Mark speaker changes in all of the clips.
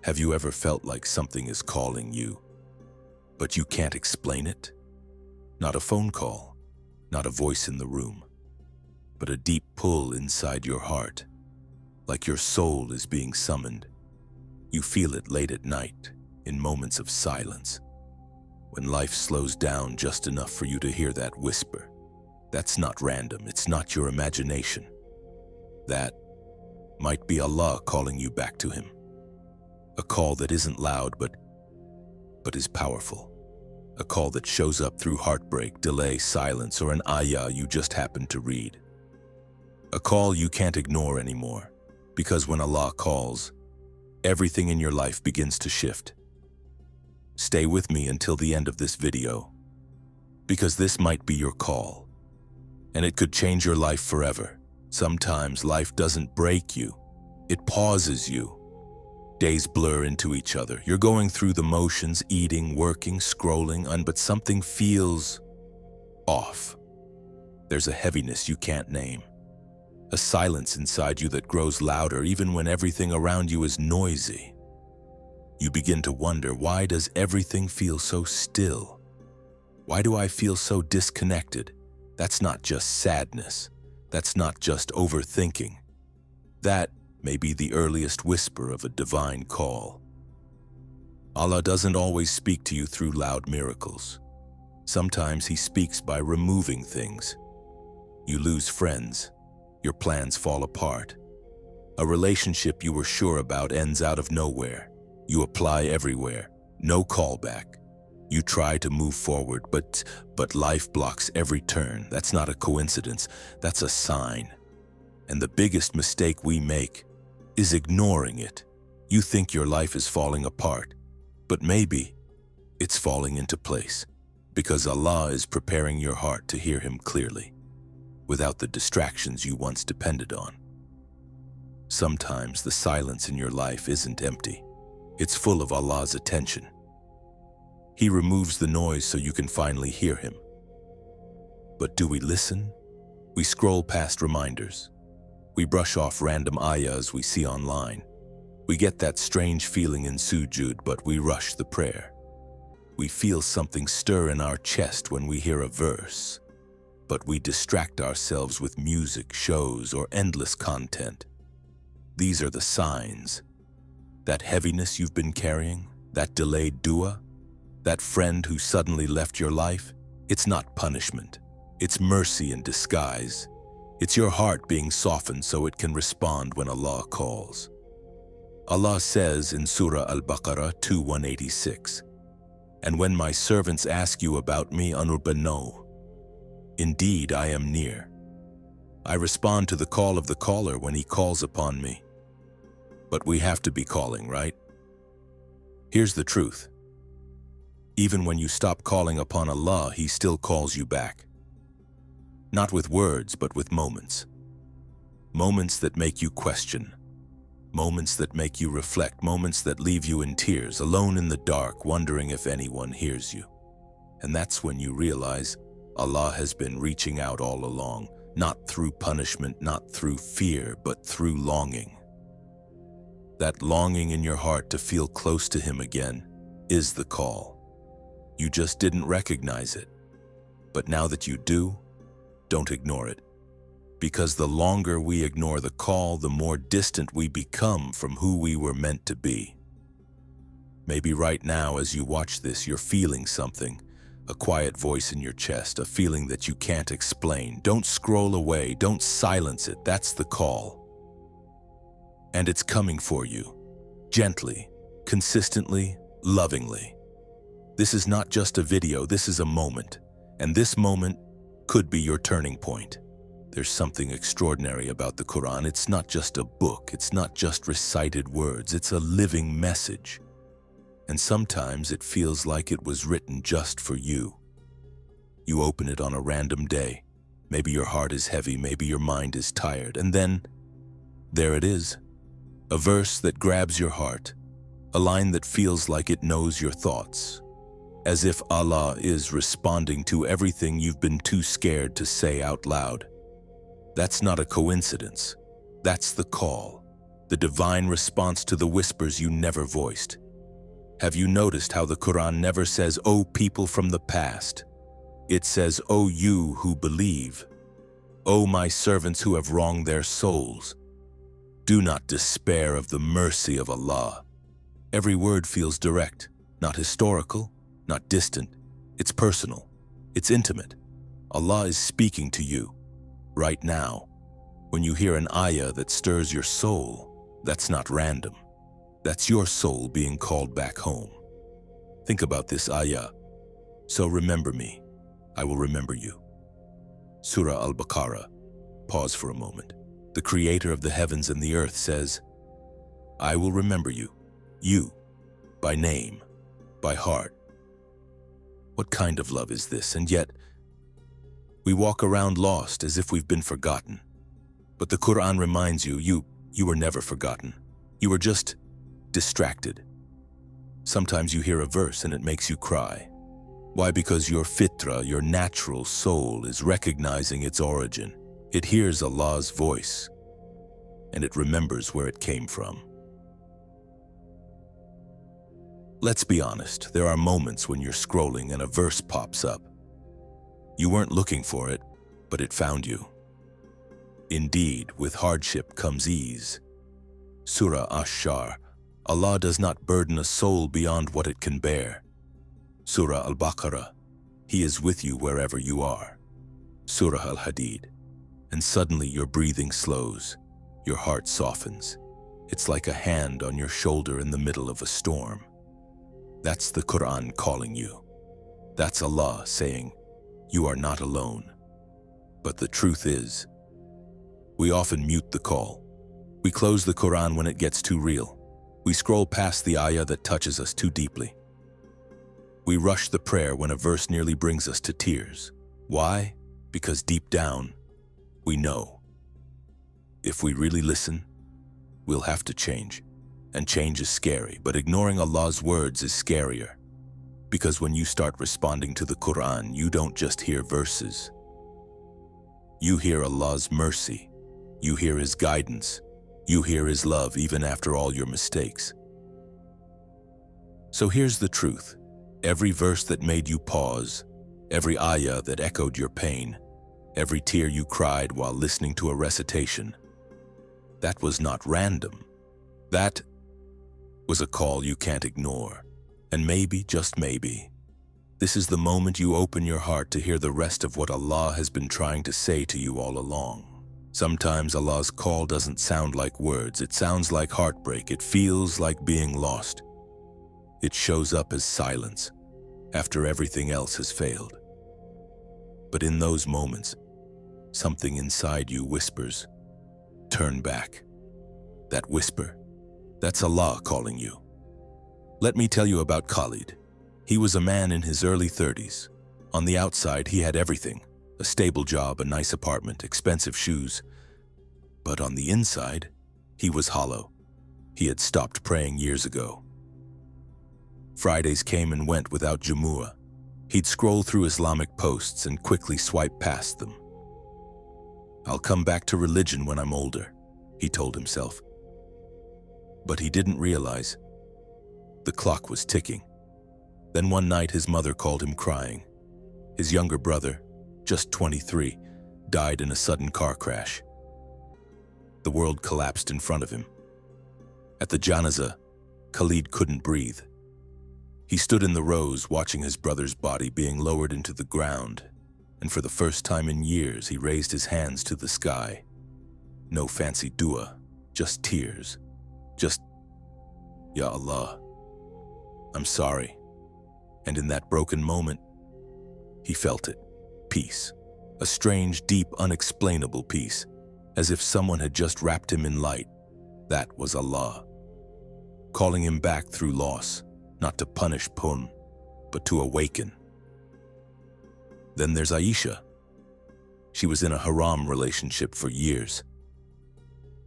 Speaker 1: Have you ever felt like something is calling you, but you can't explain it? Not a phone call, not a voice in the room, but a deep pull inside your heart, like your soul is being summoned. You feel it late at night, in moments of silence, when life slows down just enough for you to hear that whisper. That's not random, it's not your imagination. That might be Allah calling you back to Him. A call that isn't loud but is powerful. A call that shows up through heartbreak, delay, silence, or an ayah you just happened to read. A call you can't ignore anymore, because when Allah calls, everything in your life begins to shift. Stay with me until the end of this video, because this might be your call, and it could change your life forever. Sometimes life doesn't break you, it pauses you. Days blur into each other. You're going through the motions, eating, working, scrolling, but something feels off. There's a heaviness you can't name. A silence inside you that grows louder even when everything around you is noisy. You begin to wonder, why does everything feel so still? Why do I feel so disconnected? That's not just sadness. That's not just overthinking. That may be the earliest whisper of a divine call. Allah doesn't always speak to you through loud miracles. Sometimes He speaks by removing things. You lose friends. Your plans fall apart. A relationship you were sure about ends out of nowhere. You apply everywhere. No callback. You try to move forward, but life blocks every turn. That's not a coincidence. That's a sign. And the biggest mistake we make is ignoring it. You think your life is falling apart, but maybe it's falling into place because Allah is preparing your heart to hear Him clearly, without the distractions you once depended on. Sometimes the silence in your life isn't empty. It's full of Allah's attention. He removes the noise so you can finally hear Him. But do we listen? We scroll past reminders. We brush off random ayahs we see online. We get that strange feeling in sujud, but we rush the prayer. We feel something stir in our chest when we hear a verse, but we distract ourselves with music, shows, or endless content. These are the signs. That heaviness you've been carrying, that delayed dua, that friend who suddenly left your life, it's not punishment. It's mercy in disguise. It's your heart being softened so it can respond when Allah calls. Allah says in Surah Al-Baqarah 2:186, "And when my servants ask you about me, know, indeed I am near. I respond to the call of the caller when he calls upon me." But we have to be calling, right? Here's the truth. Even when you stop calling upon Allah, He still calls you back. Not with words, but with moments. Moments that make you question. Moments that make you reflect. Moments that leave you in tears, alone in the dark, wondering if anyone hears you. And that's when you realize Allah has been reaching out all along, not through punishment, not through fear, but through longing. That longing in your heart to feel close to Him again is the call. You just didn't recognize it. But now that you do, don't ignore it. Because the longer we ignore the call, the more distant we become from who we were meant to be. Maybe right now as you watch this, you're feeling something, a quiet voice in your chest, a feeling that you can't explain. Don't scroll away, don't silence it. That's the call. And it's coming for you, gently, consistently, lovingly. This is not just a video, this is a moment. And this moment could be your turning point. There's something extraordinary about the Quran. It's not just a book, it's not just recited words, it's a living message. And sometimes it feels like it was written just for you. You open it on a random day. Maybe your heart is heavy, maybe your mind is tired, and then there it is. A verse that grabs your heart, a line that feels like it knows your thoughts, as if Allah is responding to everything you've been too scared to say out loud. That's not a coincidence. That's the call. the divine response to the whispers you never voiced. Have you noticed how the Quran never says, "O people from the past"? It says, "O you who believe. O my servants who have wronged their souls. Do not despair of the mercy of Allah." Every word feels direct, not historical, not distant. It's personal. It's intimate. Allah is speaking to you right now. When you hear an ayah that stirs your soul, that's not random. That's your soul being called back home. Think about this ayah. So remember me, I will remember you. Surah Al-Baqarah. Pause for a moment. The creator of the heavens and the earth says, "I will remember you, by name, by heart." What kind of love is this? And yet, we walk around lost as if we've been forgotten. But the Quran reminds you, you were never forgotten. You were just distracted. Sometimes you hear a verse and it makes you cry. Why? Because your fitra, your natural soul, is recognizing its origin. It hears Allah's voice, and it remembers where it came from. Let's be honest, there are moments when you're scrolling and a verse pops up. You weren't looking for it, but it found you. Indeed, with hardship comes ease. Surah Ash-Shar. Allah does not burden a soul beyond what it can bear. Surah Al-Baqarah. He is with you wherever you are. Surah Al-Hadid. And suddenly your breathing slows, your heart softens. It's like a hand on your shoulder in the middle of a storm. That's the Quran calling you. That's Allah saying, you are not alone. But the truth is, we often mute the call. We close the Quran when it gets too real. We scroll past the ayah that touches us too deeply. We rush the prayer when a verse nearly brings us to tears. Why? Because deep down, we know. If we really listen, we'll have to change. And change is scary, but ignoring Allah's words is scarier. Because when you start responding to the Quran, you don't just hear verses. You hear Allah's mercy. You hear His guidance. You hear His love even after all your mistakes. So here's the truth. Every verse that made you pause, every ayah that echoed your pain, every tear you cried while listening to a recitation, that was not random. That was a call you can't ignore. And maybe, just maybe, this is the moment you open your heart to hear the rest of what Allah has been trying to say to you all along. Sometimes Allah's call doesn't sound like words. It sounds like heartbreak. It feels like being lost. It shows up as silence after everything else has failed. But in those moments, something inside you whispers, turn back. That whisper, that's Allah calling you. Let me tell you about Khalid. He was a man in his early 30s. On the outside, he had everything. A stable job, a nice apartment, expensive shoes. But on the inside, he was hollow. He had stopped praying years ago. Fridays came and went without Jumu'ah. He'd scroll through Islamic posts and quickly swipe past them. I'll come back to religion when I'm older, he told himself. But he didn't realize the clock was ticking. Then one night his mother called him crying. His younger brother, just 23, died in a sudden car crash. The world collapsed in front of him. At the janazah, Khalid couldn't breathe. He stood in the rows watching his brother's body being lowered into the ground, and for the first time in years he raised his hands to the sky. No fancy dua, just tears. Just, Ya Allah, I'm sorry. And in that broken moment, he felt it. Peace. A strange, deep, unexplainable peace, as if someone had just wrapped him in light. That was Allah, calling him back through loss, not to punish Pun, but to awaken. Then there's Aisha. She was in a haram relationship for years.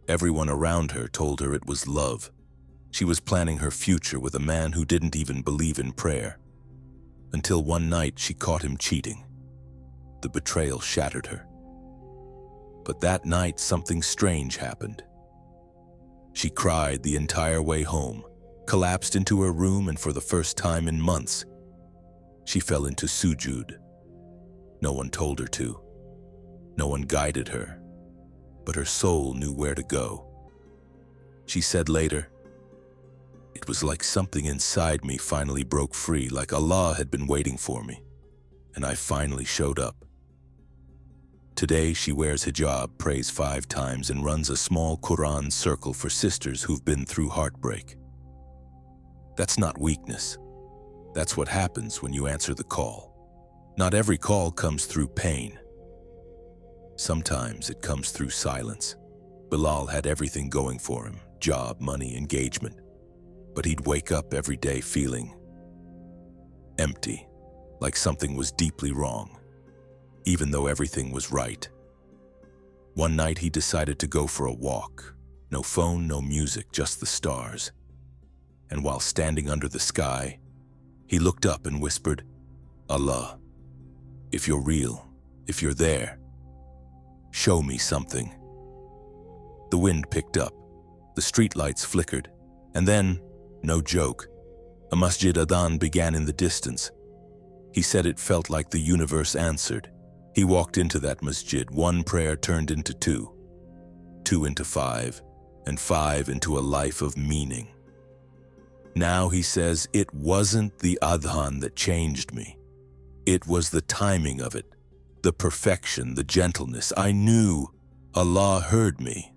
Speaker 1: Everyone around her told her it was love. She was planning her future with a man who didn't even believe in prayer. Until one night she caught him cheating. The betrayal shattered her. But that night something strange happened. She cried the entire way home, collapsed into her room, and for the first time in months, she fell into sujud. No one told her to. No one guided her, but her soul knew where to go. She said later, "It was like something inside me finally broke free, like Allah had been waiting for me, and I finally showed up." Today, she wears hijab, prays 5 times, and runs a small Quran circle for sisters who've been through heartbreak. That's not weakness. That's what happens when you answer the call. Not every call comes through pain. Sometimes it comes through silence. Bilal had everything going for him, job, money, engagement. But he'd wake up every day feeling empty, like something was deeply wrong, even though everything was right. One night he decided to go for a walk. No phone, no music, just the stars. And while standing under the sky, he looked up and whispered, "Allah, if you're real, if you're there, show me something." The wind picked up, the streetlights flickered, and then, no joke, a masjid adhan began in the distance. He said it felt like the universe answered. He walked into that masjid. 1 prayer turned into 2, 2 into 5, and 5 into a life of meaning. Now he says, it wasn't the adhan that changed me. It was the timing of it, the perfection, the gentleness. I knew Allah heard me.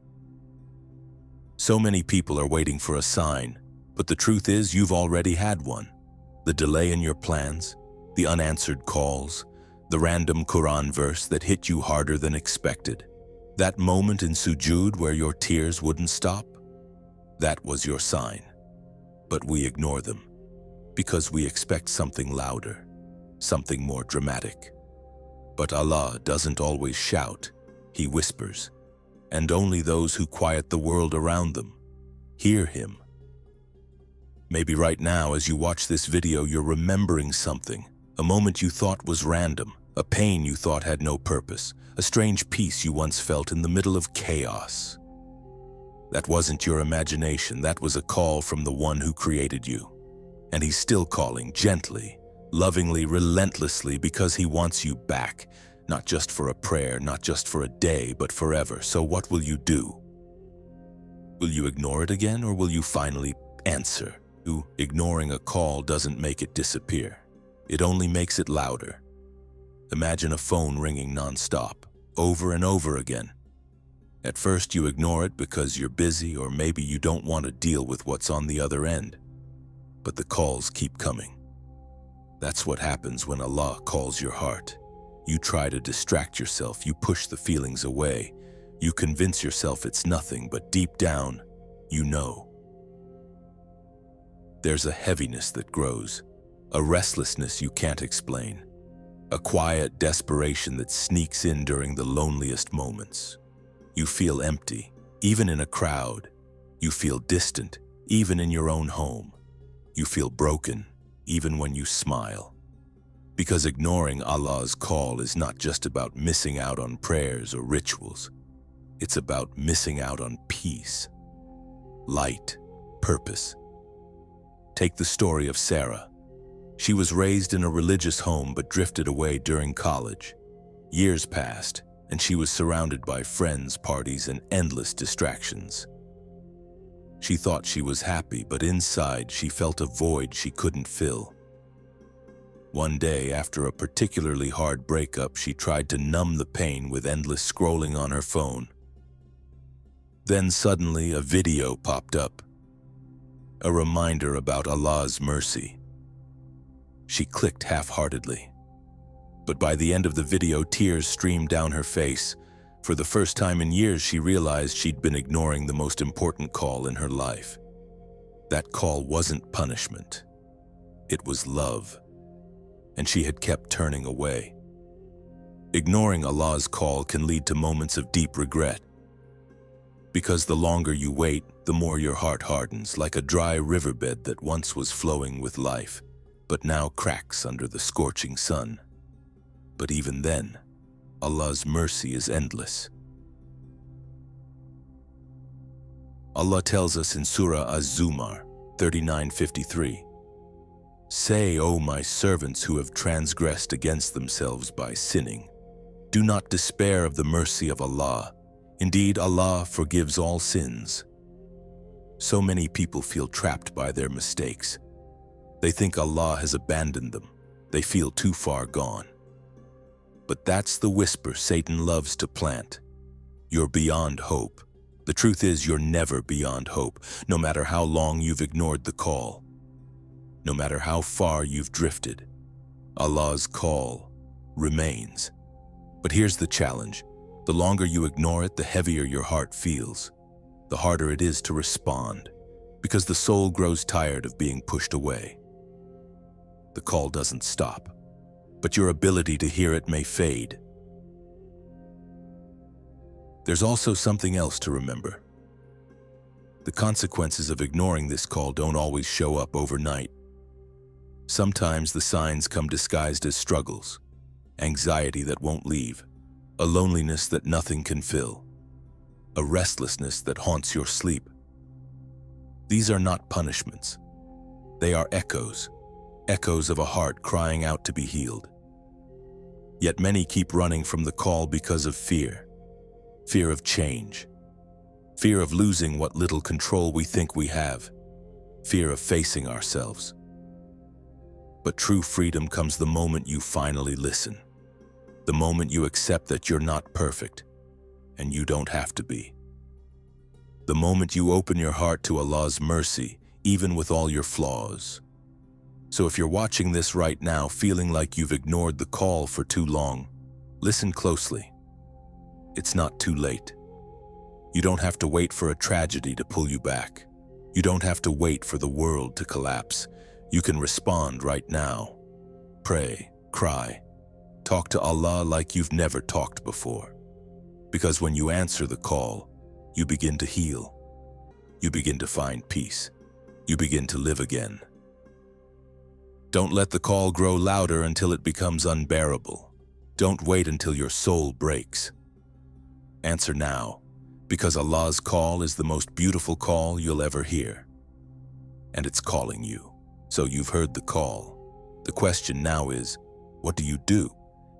Speaker 1: So many people are waiting for a sign, but the truth is you've already had one. The delay in your plans, the unanswered calls, the random Quran verse that hit you harder than expected. That moment in sujud where your tears wouldn't stop, that was your sign. But we ignore them because we expect something louder, something more dramatic. But Allah doesn't always shout, He whispers, and only those who quiet the world around them hear Him. Maybe right now as you watch this video you're remembering something, a moment you thought was random, a pain you thought had no purpose, a strange peace you once felt in the middle of chaos. That wasn't your imagination, that was a call from the one who created you. And He's still calling, gently, lovingly, relentlessly, because He wants you back, not just for a prayer, not just for a day, but forever. So what will you do? Will you ignore it again, or will you finally answer? Ignoring a call doesn't make it disappear. It only makes it louder. Imagine a phone ringing non-stop, over and over again. At first you ignore it because you're busy, or maybe you don't want to deal with what's on the other end. But the calls keep coming. That's what happens when Allah calls your heart. You try to distract yourself, you push the feelings away, you convince yourself it's nothing, but deep down, you know. There's a heaviness that grows, a restlessness you can't explain, a quiet desperation that sneaks in during the loneliest moments. You feel empty, even in a crowd. You feel distant, even in your own home. You feel broken, even when you smile. Because ignoring Allah's call is not just about missing out on prayers or rituals. It's about missing out on peace, light, purpose. Take the story of Sarah. She was raised in a religious home but drifted away during college. Years passed, and she was surrounded by friends, parties, and endless distractions. She thought she was happy, but inside she felt a void she couldn't fill. One day, after a particularly hard breakup, she tried to numb the pain with endless scrolling on her phone. Then suddenly a video popped up, a reminder about Allah's mercy. She clicked half-heartedly. But by the end of the video, tears streamed down her face. For the first time in years, she realized she'd been ignoring the most important call in her life. That call wasn't punishment. It was love. And she had kept turning away. Ignoring Allah's call can lead to moments of deep regret. Because the longer you wait, the more your heart hardens, like a dry riverbed that once was flowing with life, but now cracks under the scorching sun. But even then, Allah's mercy is endless. Allah tells us in Surah Az-Zumar 39:53, "Say, O my servants who have transgressed against themselves by sinning, do not despair of the mercy of Allah. Indeed, Allah forgives all sins." So many people feel trapped by their mistakes. They think Allah has abandoned them. They feel too far gone. But that's the whisper Satan loves to plant. You're beyond hope. The truth is, you're never beyond hope, no matter how long you've ignored the call. No matter how far you've drifted, Allah's call remains. But here's the challenge. The longer you ignore it, the heavier your heart feels. The harder it is to respond, because the soul grows tired of being pushed away. The call doesn't stop, but your ability to hear it may fade. There's also something else to remember. The consequences of ignoring this call don't always show up overnight. Sometimes the signs come disguised as struggles, anxiety that won't leave, a loneliness that nothing can fill, a restlessness that haunts your sleep. These are not punishments. They are echoes of a heart crying out to be healed. Yet many keep running from the call because of fear. Fear of change. Fear of losing what little control we think we have. Fear of facing ourselves. But true freedom comes the moment you finally listen. The moment you accept that you're not perfect, and you don't have to be. The moment you open your heart to Allah's mercy, even with all your flaws. So if you're watching this right now feeling like you've ignored the call for too long, listen closely. It's not too late. You don't have to wait for a tragedy to pull you back. You don't have to wait for the world to collapse. You can respond right now. Pray, cry, talk to Allah like you've never talked before. Because when you answer the call, you begin to heal. You begin to find peace. You begin to live again. Don't let the call grow louder until it becomes unbearable. Don't wait until your soul breaks. Answer now, because Allah's call is the most beautiful call you'll ever hear. And it's calling you. So you've heard the call. The question now is, what do you do?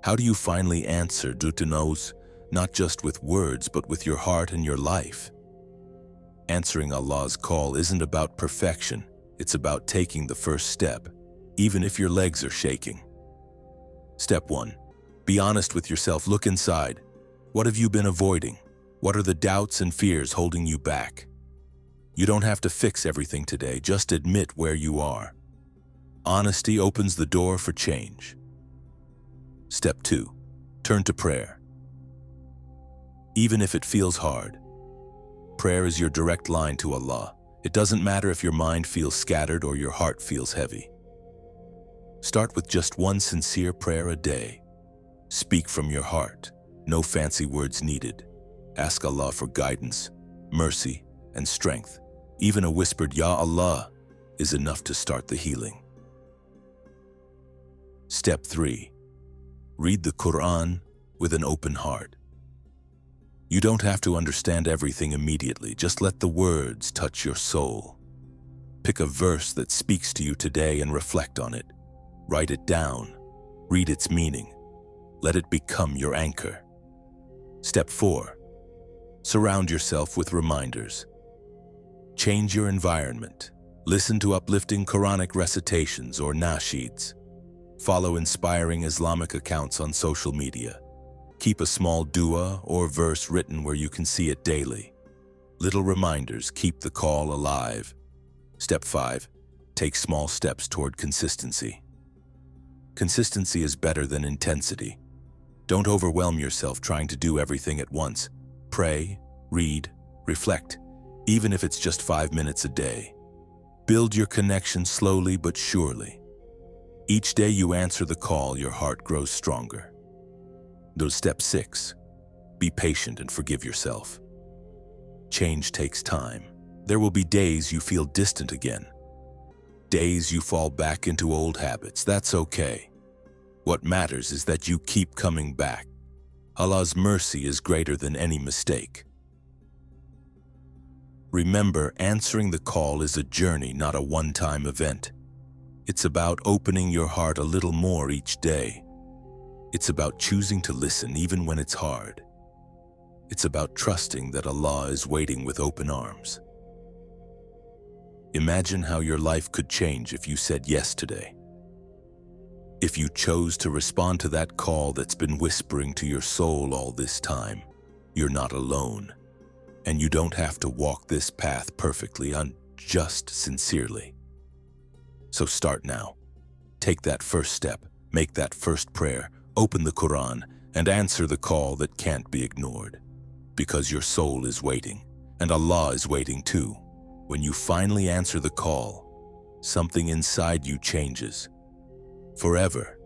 Speaker 1: How do you finally answer Dutanos, not just with words, but with your heart and your life? Answering Allah's call isn't about perfection. It's about taking the first step, even if your legs are shaking. Step 1. Be honest with yourself. Look inside. What have you been avoiding? What are the doubts and fears holding you back? You don't have to fix everything today. Just admit where you are. Honesty opens the door for change. Step 2. Turn to prayer. Even if it feels hard, prayer is your direct line to Allah. It doesn't matter if your mind feels scattered or your heart feels heavy. Start with just one sincere prayer a day. Speak from your heart. No fancy words needed. Ask Allah for guidance, mercy, and strength. Even a whispered Ya Allah is enough to start the healing. Step 3. Read the Quran with an open heart. You don't have to understand everything immediately. Just let the words touch your soul. Pick a verse that speaks to you today and reflect on it. Write it down. Read its meaning. Let it become your anchor. Step 4. Surround yourself with reminders. Change your environment. Listen to uplifting Quranic recitations or nasheeds. Follow inspiring Islamic accounts on social media. Keep a small dua or verse written where you can see it daily. Little reminders keep the call alive. Step 5. Take small steps toward consistency. Consistency is better than intensity. Don't overwhelm yourself trying to do everything at once. Pray, read, reflect, even if it's just 5 minutes a day. Build your connection slowly but surely. Each day you answer the call, your heart grows stronger. Step 6. Be patient and forgive yourself. Change takes time. There will be days you feel distant again. Days you fall back into old habits. That's okay. What matters is that you keep coming back. Allah's mercy is greater than any mistake. Remember, answering the call is a journey, not a one-time event. It's about opening your heart a little more each day. It's about choosing to listen even when it's hard. It's about trusting that Allah is waiting with open arms. Imagine how your life could change if you said yes today. If you chose to respond to that call that's been whispering to your soul all this time. You're not alone. And you don't have to walk this path perfectly, just sincerely. So start now. Take that first step, make that first prayer, open the Quran, and answer the call that can't be ignored. Because your soul is waiting, and Allah is waiting too. When you finally answer the call, something inside you changes. Forever.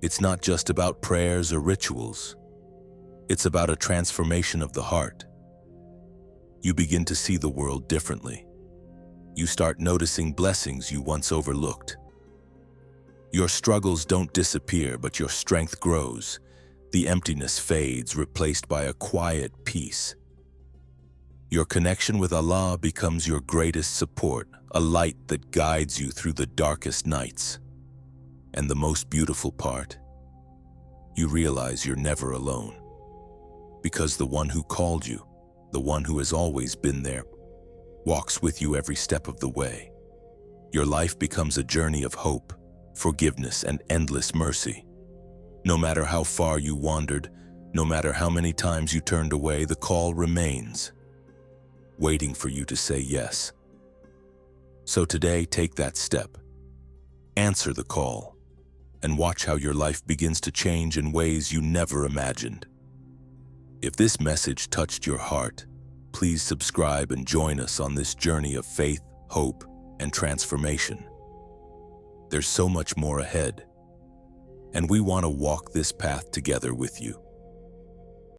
Speaker 1: It's not just about prayers or rituals. It's about a transformation of the heart. You begin to see the world differently. You start noticing blessings you once overlooked. Your struggles don't disappear, but your strength grows. The emptiness fades, replaced by a quiet peace. Your connection with Allah becomes your greatest support, a light that guides you through the darkest nights. And the most beautiful part, you realize you're never alone. Because the one who called you, the one who has always been there, walks with you every step of the way. Your life becomes a journey of hope, forgiveness, and endless mercy. No matter how far you wandered, no matter how many times you turned away, the call remains, waiting for you to say yes. So today, take that step. Answer the call, and watch how your life begins to change in ways you never imagined. If this message touched your heart, please subscribe and join us on this journey of faith, hope, and transformation. There's so much more ahead, and we want to walk this path together with you.